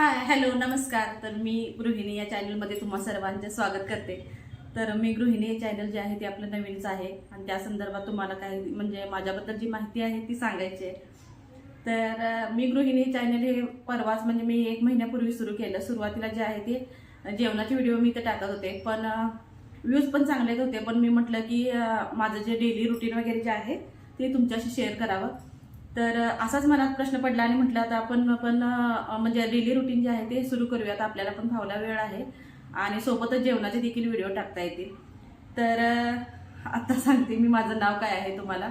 Hi hello नमस्कार. तर मी गृहिणी या चॅनलमध्ये तुम्हा सर्वांचे स्वागत करते. तर मी गृहिणी हे चॅनल जे आहे ते आपलं नवीनच आहे आणि त्या संदर्भात तुम्हाला काही म्हणजे माझ्याबद्दल जी माहिती आहे ती सांगायची आहे. तर मी गृहिणी चॅनल हे परवाच म्हणजे मी 1 महिन्यापूर्वी सुरू केलं. सुरुवातीला जे आहे ते जेवणाचे व्हिडिओ मी ते टाकत होते, पण व्ह्यूज पण चांगले होते. पण मी म्हटलं की माझं जे डेली रुटीन वगैरे जे आहे ते तुमच्याशी शेअर करावं. तर असाच मनात प्रश्न पडला आणि म्हटलं आता आपण पण म्हणजे डेली रुटीन जे आहे ते सुरू करूयात. आपल्याला पण फावला वेळ आहे आणि सोबतच जेवणाचे देखील व्हिडिओ टाकता येतील. तर आता सांगते मी माझं नाव काय आहे तुम्हाला.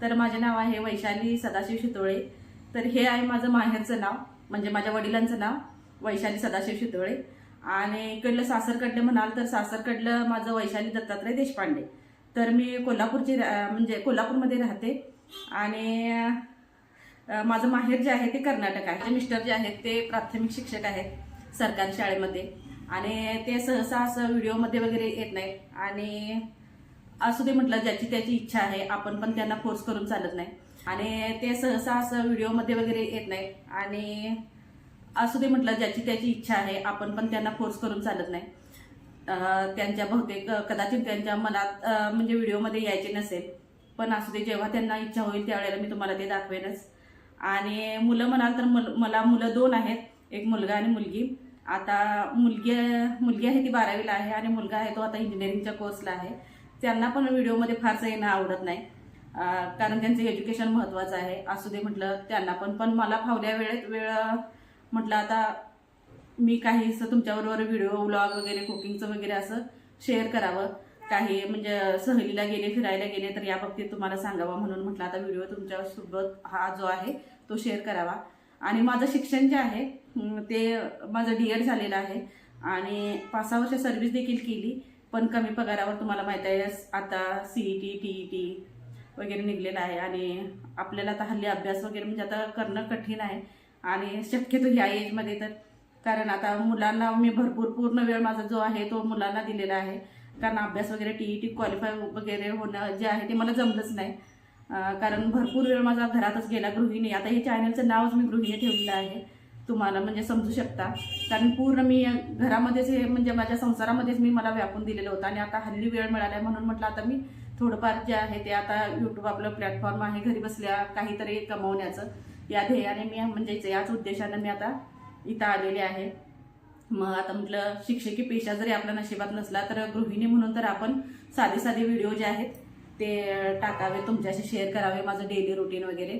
तर माझे नाव आहे वैशाली सदाशिव शितोळे. तर हे आहे माझं माहेरचं नाव, म्हणजे माझ्या वडिलांचं नाव वैशाली सदाशिव शितोळे. आणि इकडलं सासरकडलं म्हणाल तर सासरकडलं माझं वैशाली दत्तात्रय देशपांडे. तर मी कोल्हापूरची म्हणजे कोल्हापूरमध्ये राहते आणि माझं माहेर जे आहे ते कर्नाटक आहे. माझे मिस्टर जे आहेत ते प्राथमिक शिक्षक आहेत सरकारी शाळेमध्ये आणि ते सहसा असं व्हिडिओमध्ये वगैरे येत नाहीत. आणि असू दे म्हटलं, ज्याची त्याची इच्छा आहे, आपण पण त्यांना फोर्स करून चालत नाही. आणि ते सहसा असं व्हिडिओमध्ये वगैरे येत नाहीत आणि असू दे म्हटलं, ज्याची त्याची इच्छा आहे, आपण पण त्यांना फोर्स करून चालत नाही. त्यांच्या बहुतेक कदाचित त्यांच्या मनात म्हणजे व्हिडिओमध्ये यायचे नसेल, पण असू दे, जेव्हा त्यांना इच्छा होईल त्यावेळेला मी तुम्हाला ते दाखवेनच. आणि मुलं म्हणाल तर मला मुलं 2 आहेत, एक मुलगा आणि मुलगी. आता मुलगी आहे ती 12वीला आहे आणि मुलगा आहे तो आता इंजिनिअरिंगच्या कोर्सला आहे. त्यांना पण व्हिडिओमध्ये फारसं येणं आवडत नाही, कारण त्यांचं एज्युकेशन महत्त्वाचं आहे. असू दे म्हटलं त्यांना पण मला फावल्या वेळ म्हटलं आता मी काही असं तुमच्याबरोबर व्हिडिओ व्लॉग वगैरे कुकिंगचं वगैरे असं शेअर करावं. काही म्हणजे सहलीला गेले, फिरायला गेले तर या बाबतीत तुम्हाला सांगावं म्हणून म्हटलं आता व्हिडिओ तुमच्यासोबत हा जो आहे तो शेअर करावा. आणि माझं शिक्षण जे आहे ते माझं D.Ed झालेलं आहे आणि 5-6 वर्ष सर्व्हिस देखील केली, पण कमी पगारावर. तुम्हाला माहीत आहे आता CET TET वगैरे निघलेलं आहे आणि आपल्याला आता हल्ली अभ्यास वगैरे म्हणजे आता करणं कठीण आहे. आणि शक्यतो ह्या एजमध्ये तर, कारण आता मुलांना मी पूर्ण वेळ माझा जो आहे तो मुलांना दिलेला आहे, कारण अभ्यास वगैरे TET क्वालिफाय वगैरे होणं जे आहे ते मला जमलंच नाही. कारण भरपूर वेळ माझा घरातच गेला. गृहिणी, आता हे चॅनलचं नावच मी गृहिणी ठेवलेलं आहे, तुम्हाला म्हणजे समजू शकता. कारण पूर्ण मी घरामध्येच हे म्हणजे माझ्या संसारामध्येच मला व्यापून दिलेलं होतं. आणि आता हल्ली वेळ मिळाला म्हणून म्हटलं आता मी थोडंफार जे आहे ते, आता यूट्यूब आपलं प्लॅटफॉर्म आहे, घरी बसल्या काहीतरी कमवण्याचं या ध्येयाने मी म्हणजे याच उद्देशाने मी आता इथं आलेले आहे. मग आता म्हटलं शिक्षकी पेशा जरी आपल्या नशिबात नसला तर गृहिणी म्हणून तर आपण साधे व्हिडिओ जे आहेत ते टाकावे, तुमच्याशी शेअर करावे, माझं डेली रुटीन वगैरे.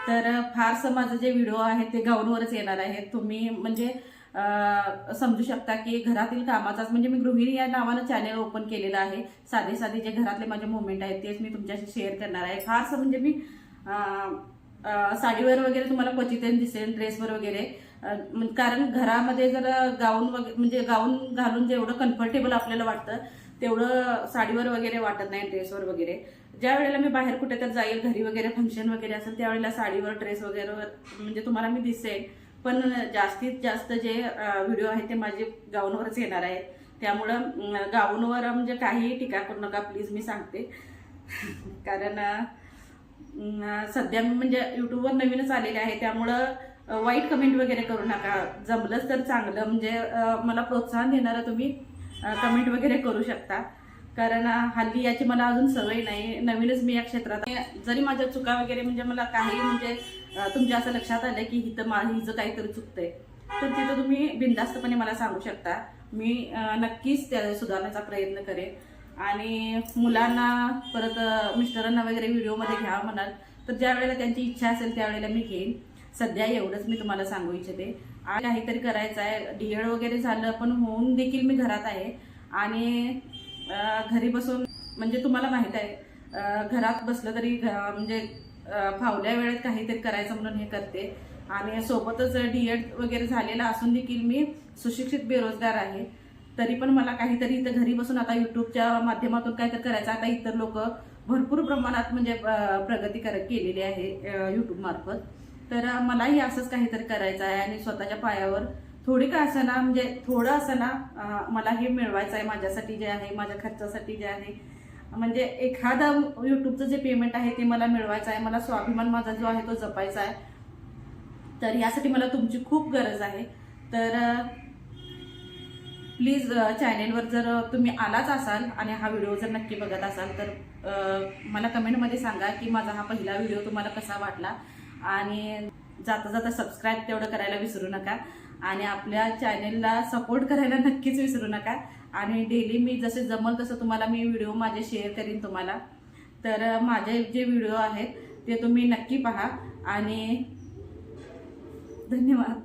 तर फारसं माझं जे व्हिडिओ आहेत ते गाऊनवरच येणार आहेत. तुम्ही म्हणजे समजू शकता की घरातील कामाचाच, म्हणजे मी गृहिणी या नावानं चॅनल ओपन केलेलं आहे. साधे जे घरातले माझे मोमेंट आहेत तेच मी तुमच्याशी शेअर करणार आहे. फारसं म्हणजे मी साडीवर वगैरे तुम्हाला क्वचित दिसेल, ड्रेसवर वगैरे, कारण घरामध्ये जर गाऊन वगैरे म्हणजे गाऊन घालून जेवढं कम्फर्टेबल आपल्याला वाटतं तेवढं साडीवर वगैरे वाटत नाही, ड्रेसवर वगैरे. ज्या वेळेला मी बाहेर कुठे तर जाईल, घरी वगैरे फंक्शन वगैरे असेल, त्यावेळेला साडीवर ड्रेस वगैरे म्हणजे तुम्हाला मी दिसेल. पण जास्तीत जास्त जे व्हिडिओ आहेत ते माझे गाऊनवरच येणार आहेत. त्यामुळं गाऊनवर म्हणजे काही टीका करू नका प्लीज, मी सांगते. कारण सध्या म्हणजे यूट्यूबवर नवीनच आलेले आहे, त्यामुळं वाईट कमेंट वगैरे करू नका. जमलंच तर चांगलं म्हणजे मला प्रोत्साहन देणारं तुम्ही कमेंट वगैरे करू शकता. कारण हल्ली याची मला अजून सवय नाही, नवीनच मी या क्षेत्रात. जरी माझ्या चुका वगैरे म्हणजे मला काही म्हणजे तुमच्या असं लक्षात आलं की हिचं काहीतरी चुकतंय, तर तिथं तुम्ही बिनधास्तपणे मला सांगू शकता. मी नक्कीच त्या सुधारण्याचा प्रयत्न करेन. आणि मुलांना परत मिस्टरांना वगैरे व्हिडिओमध्ये घ्या म्हणाल तर ज्या वेळेला त्यांची इच्छा असेल त्यावेळेला मी घेईन. सध्या एवढंच मी तुम्हाला सांगू इच्छिते. आणि काहीतरी करायचं आहे. D.Ed वगैरे झालं, पण होऊन देखील मी घरात आहे. आणि घरी बसून म्हणजे तुम्हाला माहित आहे, घरात बसलं तरी म्हणजे फावल्या वेळेत काहीतरी करायचं म्हणून हे करते. आणि सोबतच D.Ed वगैरे झालेला असून देखील मी सुशिक्षित बेरोजगार आहे. तरी पण मला काहीतरी इथं घरी बसून आता यूट्यूबच्या माध्यमातून काहीतरी करायचं. आता इतर लोक भरपूर प्रमाणात म्हणजे प्रगती केलेली आहे यूट्यूब मार्फत. तर मलाही असंच काहीतरी करायचं आहे आणि स्वतःच्या पायावर थोडी का असना म्हणजे थोडं असना मला हे मिळवायचं आहे माझ्यासाठी जे आहे, माझ्या खर्चासाठी जे आहे. म्हणजे एखादं यूट्यूबचं जे पेमेंट आहे ते मला मिळवायचं आहे. मला स्वाभिमान माझा जो आहे तो जपायचा आहे. तर यासाठी मला तुमची खूप गरज आहे. तर प्लीज चॅनेलवर जर तुम्ही आलाच असाल आणि हा व्हिडिओ जर नक्की बघत असाल तर मला कमेंटमध्ये सांगा की माझा हा पहिला व्हिडिओ तुम्हाला कसा वाटला. आणि जाता जाता सबस्क्राईब तेवढं करायला विसरू नका आणि आपल्या चॅनेलला सपोर्ट करायला नक्कीच विसरू नका. आणि डेली मी जसे जमल तसं तुम्हाला मी व्हिडिओ माझे शेअर करीन तुम्हाला. तर माझे जे व्हिडिओ आहेत ते तुम्ही नक्की पहा आणि धन्यवाद.